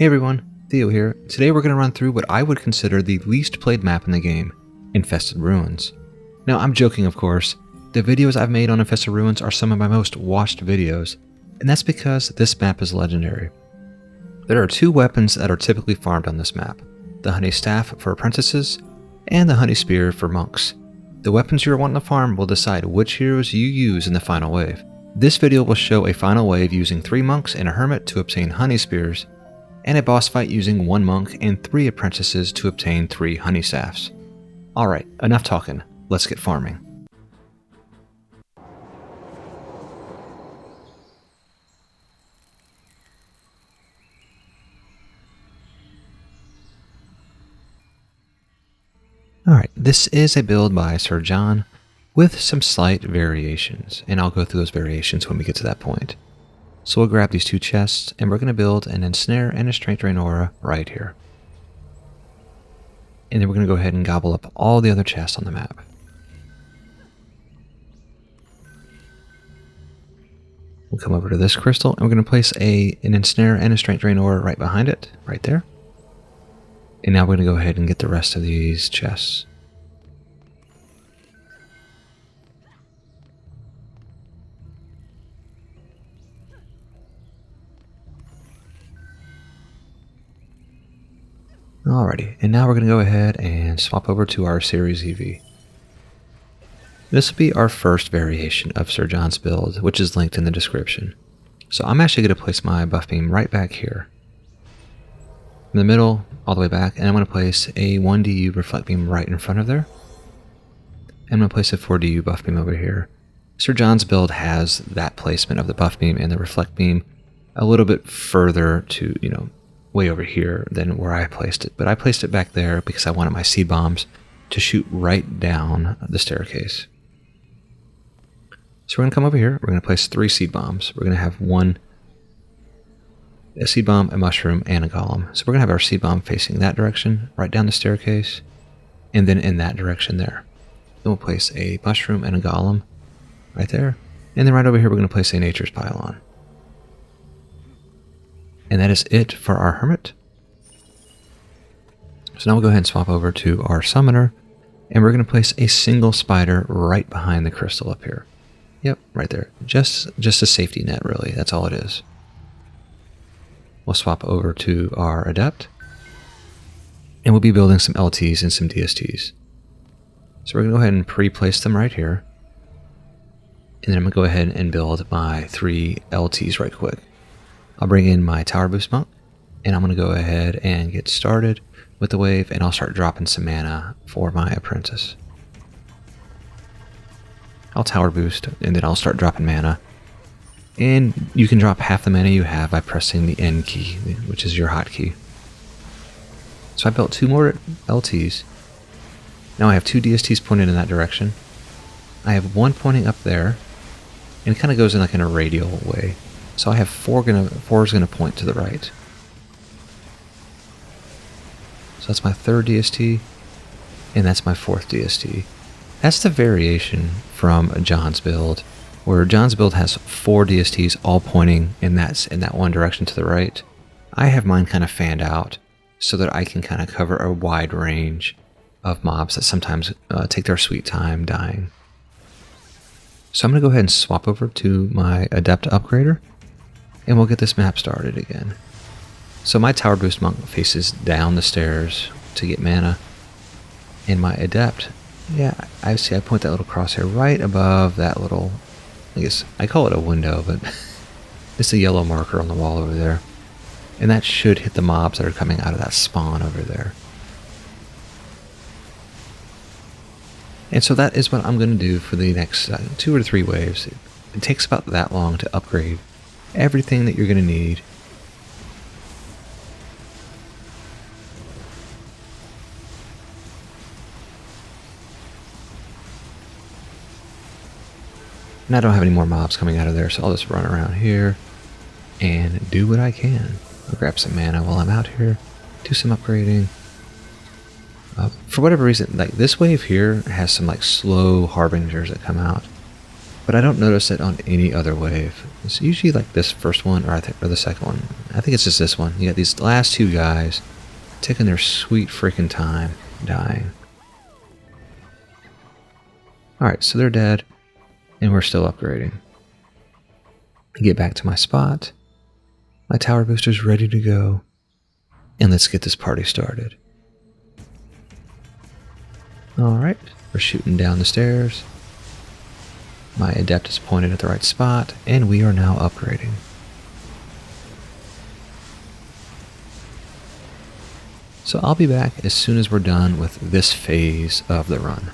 Hey everyone, Theo here. Today we're going to run through what I would consider the least played map in the game, Infested Ruins. Now I'm joking of course, the videos I've made on Infested Ruins are some of my most watched videos, and that's because this map is legendary. There are two weapons that are typically farmed on this map, the Honey Staff for Apprentices, and the Honey Spear for Monks. The weapons you're wanting to farm will decide which heroes you use in the final wave. This video will show a final wave using 3 monks and a hermit to obtain honey spears, and a boss fight using 1 monk and 3 apprentices to obtain 3 honey staffs. Alright, enough talking, let's get farming. Alright, this is a build by Sir John with some slight variations, and I'll go through those variations when we get to that point. So we'll grab these 2 chests, and we're going to build an ensnare and a strength drain aura right here. And then we're going to go ahead and gobble up all the other chests on the map. We'll come over to this crystal, and we're going to place an ensnare and a strength drain aura right behind it, right there. And now we're going to go ahead and get the rest of these chests. Alrighty, and now we're going to go ahead and swap over to our Series EV. This will be our first variation of Sir John's build, which is linked in the description. So I'm actually going to place my buff beam right back here, in the middle, all the way back, and I'm going to place a 1DU reflect beam right in front of there. And I'm going to place a 4DU buff beam over here. Sir John's build has that placement of the buff beam and the reflect beam a little bit further to, way over here than where I placed it. But I placed it back there because I wanted my seed bombs to shoot right down the staircase. So we're going to come over here, we're going to place 3 seed bombs. We're going to have a seed bomb, a mushroom, and a golem. So we're going to have our seed bomb facing that direction, right down the staircase, and then in that direction there. Then we'll place a mushroom and a golem right there. And then right over here we're going to place a nature's pylon. And that is it for our hermit. So now we'll go ahead and swap over to our summoner, and we're going to place a single spider right behind the crystal up here. Yep, right there. Just a safety net, really. That's all it is. We'll swap over to our adept, and we'll be building some LTs and some DSTs. So we're going to go ahead and pre-place them right here, and then I'm going to go ahead and build my 3 LTs right quick. I'll bring in my tower boost monk, and I'm going to go ahead and get started with the wave, and I'll start dropping some mana for my apprentice. I'll tower boost, and then I'll start dropping mana. And you can drop half the mana you have by pressing the N key, which is your hotkey. So I built 2 more LTs. Now I have 2 DSTs pointed in that direction. I have 1 pointing up there, and it kind of goes in like in a radial way. So I have 4 is gonna point to the right. So that's my 3rd DST, and that's my 4th DST. That's the variation from John's build, where John's build has 4 DSTs all pointing in that one direction to the right. I have mine kind of fanned out so that I can kind of cover a wide range of mobs that sometimes take their sweet time dying. So I'm going to go ahead and swap over to my Adept Upgrader, and we'll get this map started again. So my Tower Boost Monk faces down the stairs to get mana, and my Adept, yeah, I see I point that little crosshair right above that little, I guess I call it a window, but it's a yellow marker on the wall over there. And that should hit the mobs that are coming out of that spawn over there. And so that is what I'm going to do for the next 2 or 3 waves. It takes about that long to upgrade everything that you're going to need. And I don't have any more mobs coming out of there, so I'll just run around here and do what I can. I'll grab some mana while I'm out here, do some upgrading. For whatever reason, like this wave here has some like slow harbingers that come out. but I don't notice it on any other wave. It's usually like this first one, or the second one. I think it's just this one. You got these last two guys taking their sweet freaking time dying. Alright, so they're dead, and we're still upgrading. I get back to my spot. My tower booster's ready to go. And let's get this party started. Alright, we're shooting down the stairs. My adept is pointed at the right spot, and we are now upgrading. So I'll be back as soon as we're done with this phase of the run.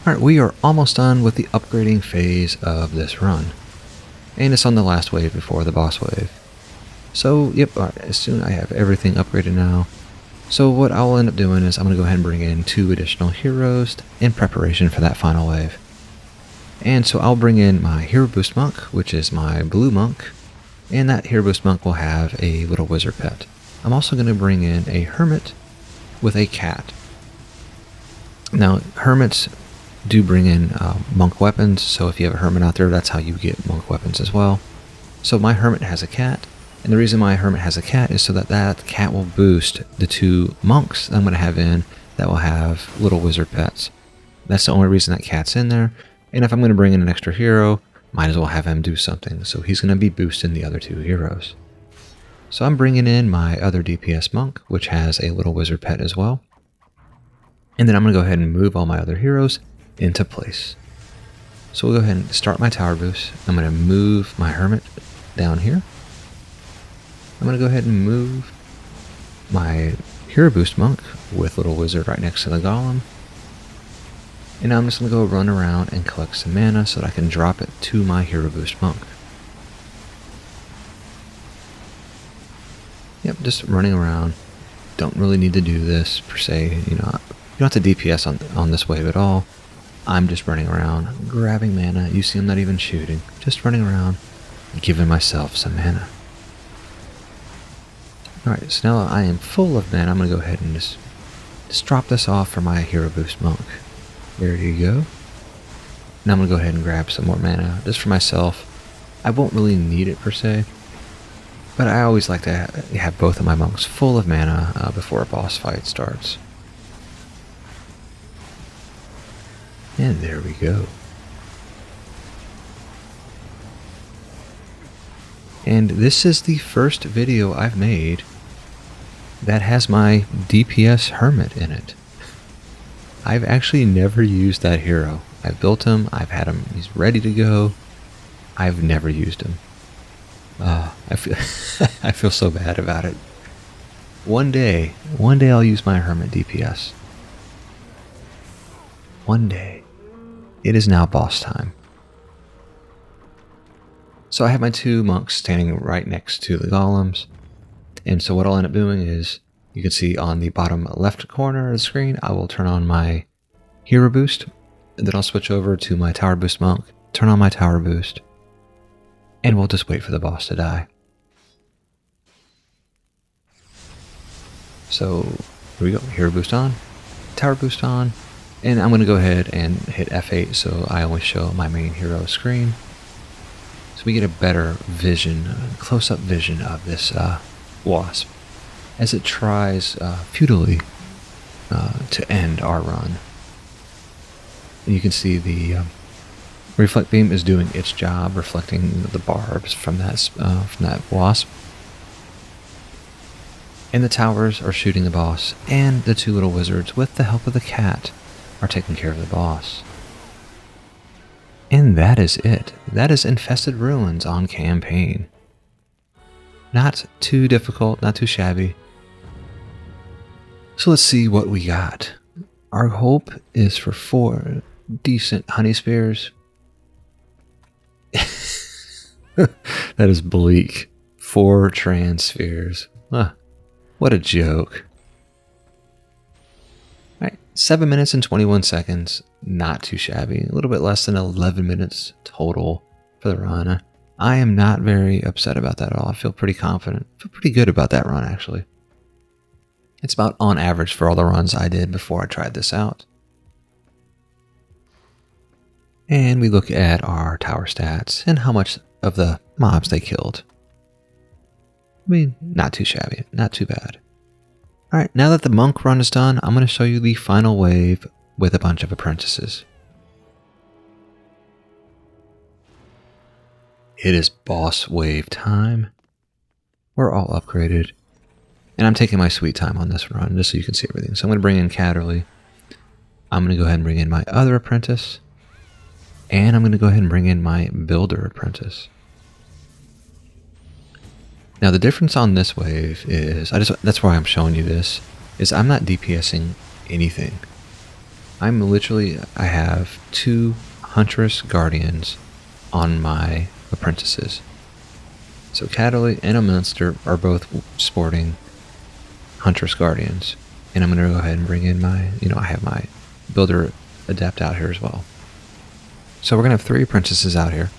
Alright, we are almost done with the upgrading phase of this run. And it's on the last wave before the boss wave. So, yep, as soon as I have everything upgraded now. So what I'll end up doing is I'm going to go ahead and bring in 2 additional heroes in preparation for that final wave. And so I'll bring in my Hero Boost Monk, which is my blue monk. And that Hero Boost Monk will have a little wizard pet. I'm also going to bring in a Hermit with a cat. Now, Hermits do bring in monk weapons, so if you have a Hermit out there, that's how you get monk weapons as well. So my Hermit has a cat, and the reason my Hermit has a cat is so that that cat will boost the 2 monks that I'm going to have in that will have little wizard pets. That's the only reason that cat's in there, and if I'm going to bring in an extra hero, might as well have him do something, so he's going to be boosting the other 2 heroes. So I'm bringing in my other DPS monk, which has a little wizard pet as well. And then I'm going to go ahead and move all my other heroes into place. So we'll go ahead and start my tower boost. I'm going to move my Hermit down here. I'm going to go ahead and move my Hero Boost Monk with little wizard right next to the golem. And now I'm just going to go run around and collect some mana so that I can drop it to my Hero Boost Monk. Yep, just running around. Don't really need to do this per se. You know, you don't have to DPS on this wave at all. I'm just running around, grabbing mana. You see I'm not even shooting. Just running around, giving myself some mana. Alright, so now I am full of mana. I'm going to go ahead and just drop this off for my Hero Boost Monk. There you go. Now I'm going to go ahead and grab some more mana, just for myself. I won't really need it per se, but I always like to have both of my monks full of mana before a boss fight starts. And there we go. And this is the first video I've made that has my DPS Hermit in it. I've actually never used that hero. I've built him, I've had him, he's ready to go. I've never used him. I feel I feel so bad about it. One day I'll use my Hermit DPS. One day. It is now boss time. So I have my 2 monks standing right next to the golems. And so what I'll end up doing is, you can see on the bottom left corner of the screen, I will turn on my hero boost. And then I'll switch over to my tower boost monk, turn on my tower boost, and we'll just wait for the boss to die. So here we go, hero boost on, tower boost on, and I'm going to go ahead and hit F8 so I always show my main hero screen. So we get a better vision, close-up vision of this Wasp as it tries futilely to end our run. And you can see the reflect beam is doing its job, reflecting the barbs from that Wasp. And the towers are shooting the boss, and the 2 little wizards, with the help of the cat, are taking care of the boss. And that is it. That is Infested Ruins on campaign. Not too difficult, not too shabby. So let's see what we got. Our hope is for 4 decent honey spears. That is bleak. 4 trans spheres. What a joke. Alright, 7 minutes and 21 seconds. Not too shabby. A little bit less than 11 minutes total for the run. I am not very upset about that at all. I feel pretty confident. I feel pretty good about that run, actually. It's about on average for all the runs I did before I tried this out. And we look at our tower stats and how much of the mobs they killed. I mean, not too shabby, not too bad. Alright, now that the monk run is done, I'm going to show you the final wave with a bunch of apprentices. It is boss wave time. We're all upgraded. And I'm taking my sweet time on this run, just so you can see everything. So I'm going to bring in Catterley. I'm going to go ahead and bring in my other apprentice. And I'm going to go ahead and bring in my builder apprentice. Now the difference on this wave is, that's why I'm showing you this, is I'm not DPSing anything. I have 2 Huntress Guardians on my apprentices. So Catterley and a Monster are both sporting Huntress Guardians. And I'm going to go ahead and bring in my, I have my Builder Adept out here as well. So we're going to have 3 apprentices out here.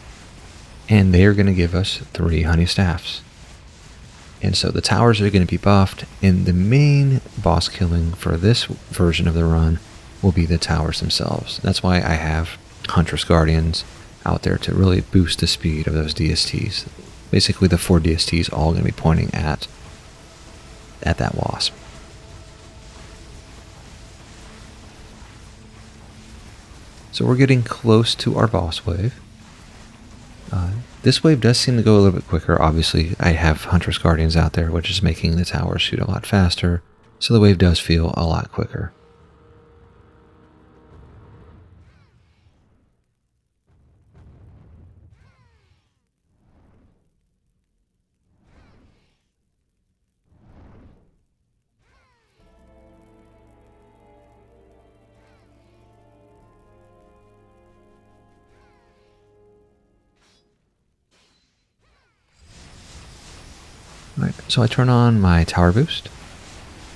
And they are going to give us 3 honey staffs. And so the towers are going to be buffed. And the main boss killing for this version of the run will be the towers themselves. That's why I have Huntress Guardians out there to really boost the speed of those DSTs. Basically the 4 DSTs all going to be pointing at that Wasp. So we're getting close to our boss wave. This wave does seem to go a little bit quicker. Obviously, I have Huntress Guardians out there, which is making the towers shoot a lot faster. So the wave does feel a lot quicker. Alright, so I turn on my tower boost.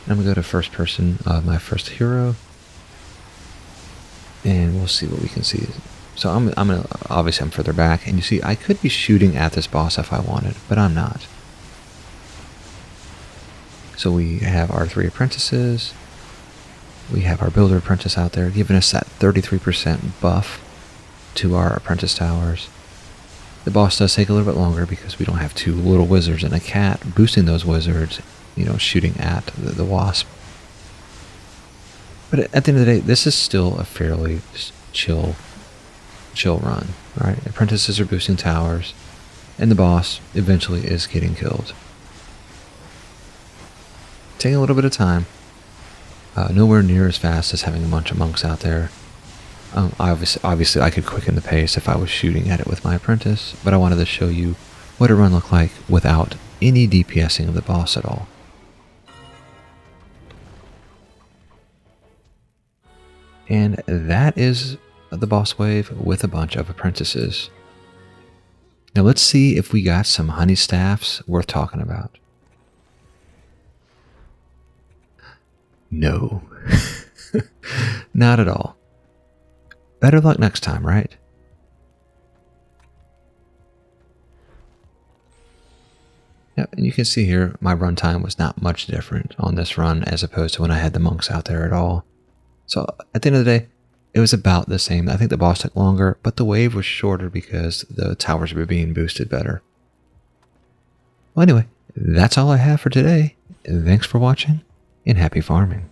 I'm going to go to first person of my first hero. And we'll see what we can see. So I'm going to, obviously I'm further back. And you see, I could be shooting at this boss if I wanted, but I'm not. So we have our 3 apprentices. We have our builder apprentice out there, giving us that 33% buff to our apprentice towers. The boss does take a little bit longer because we don't have 2 little wizards and a cat boosting those wizards, shooting at the Wasp. But at the end of the day, this is still a fairly chill run. Right? Apprentices are boosting towers, and the boss eventually is getting killed. Taking a little bit of time. Nowhere near as fast as having a bunch of monks out there. Obviously, I could quicken the pace if I was shooting at it with my apprentice, but I wanted to show you what a run looked like without any DPSing of the boss at all. And that is the boss wave with a bunch of apprentices. Now let's see if we got some honey staffs worth talking about. No, not at all. Better luck next time, right? Yeah, and you can see here my runtime was not much different on this run as opposed to when I had the monks out there at all. So at the end of the day, it was about the same. I think the boss took longer, but the wave was shorter because the towers were being boosted better. Well, anyway, that's all I have for today. Thanks for watching, and happy farming.